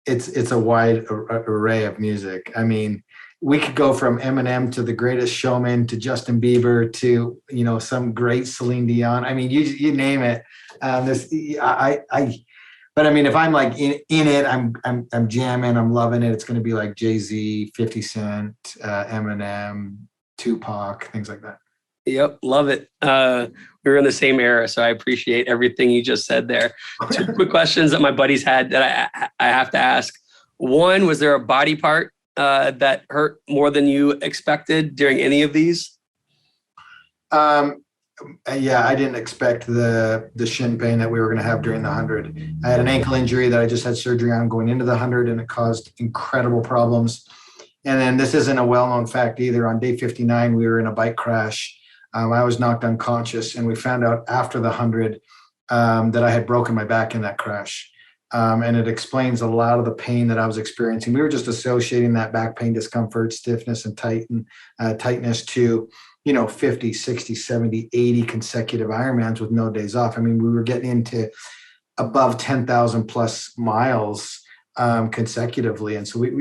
it's a wide array of music. I mean, we could go from Eminem to The Greatest Showman to Justin Bieber to some great Celine Dion. I mean, you name it. But I mean, if I'm like in it, I'm jamming, I'm loving it. It's going to be like Jay-Z, 50 Cent, Eminem, Tupac, things like that. Yep, love it. We were in the same era, so I appreciate everything you just said there. 2 quick questions that my buddies had that I have to ask. One, was there a body part that hurt more than you expected during any of these? Yeah, I didn't expect the shin pain that we were going to have during the 100. I had an ankle injury that I just had surgery on going into the 100, and it caused incredible problems. And then this isn't a well-known fact either. On day 59, we were in a bike crash. I was knocked unconscious, and we found out after the 100 that I had broken my back in that crash. And it explains a lot of the pain that I was experiencing. We were just associating that back pain, discomfort, stiffness, and tightness to 50, 60, 70, 80 consecutive Ironmans with no days off. I mean, we were getting into above 10,000 plus miles consecutively. And so it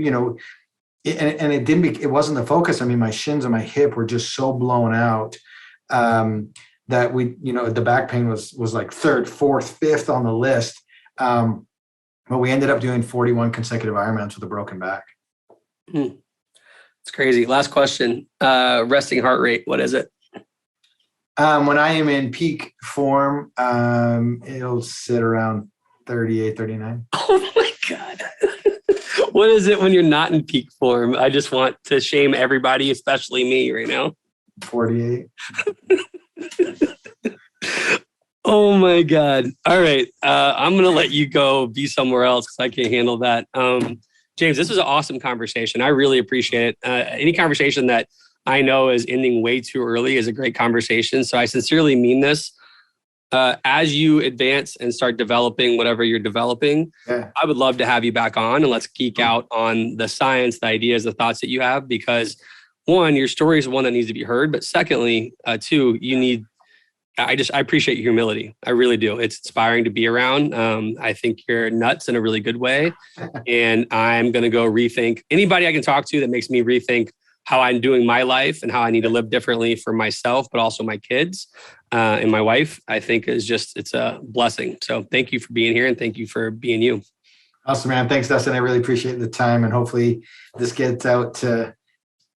wasn't the focus. I mean, my shins and my hip were just so blown out that the back pain was like 3rd, 4th, 5th on the list. But we ended up doing 41 consecutive Ironmans with a broken back. It's crazy. Last question. Resting heart rate, what is it? When I am in peak form, it'll sit around 38, 39. Oh my God. What is it when you're not in peak form? I just want to shame everybody, especially me right now. 48. Oh my God. All right. I'm going to let you go be somewhere else because I can't handle that. James, this was an awesome conversation. I really appreciate it. Any conversation that I know is ending way too early is a great conversation. So I sincerely mean this. As you advance and start developing whatever you're developing, I would love to have you back on and let's geek out on the science, the ideas, the thoughts that you have, because 1, your story is one that needs to be heard. But secondly, 2, I appreciate your humility. I really do. It's inspiring to be around. I think you're nuts in a really good way. And I'm going to go rethink anybody I can talk to that makes me rethink how I'm doing my life and how I need to live differently for myself, but also my kids and my wife. I think it's a blessing. So thank you for being here and thank you for being you. Awesome, man. Thanks, Dustin. I really appreciate the time, and hopefully this gets out to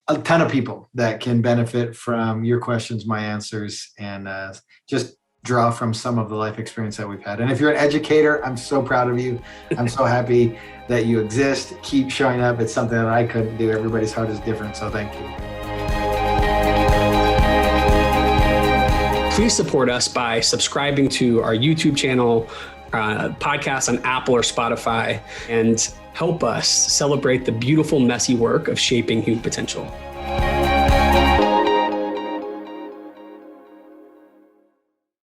a ton of people that can benefit from your questions, my answers, and just draw from some of the life experience that we've had. And if you're an educator, I'm so proud of you. I'm so happy that you exist. Keep showing up. It's something that I couldn't do. Everybody's heart is different. So thank you. Please support us by subscribing to our YouTube channel, podcast on Apple or Spotify, and help us celebrate the beautiful, messy work of shaping human potential.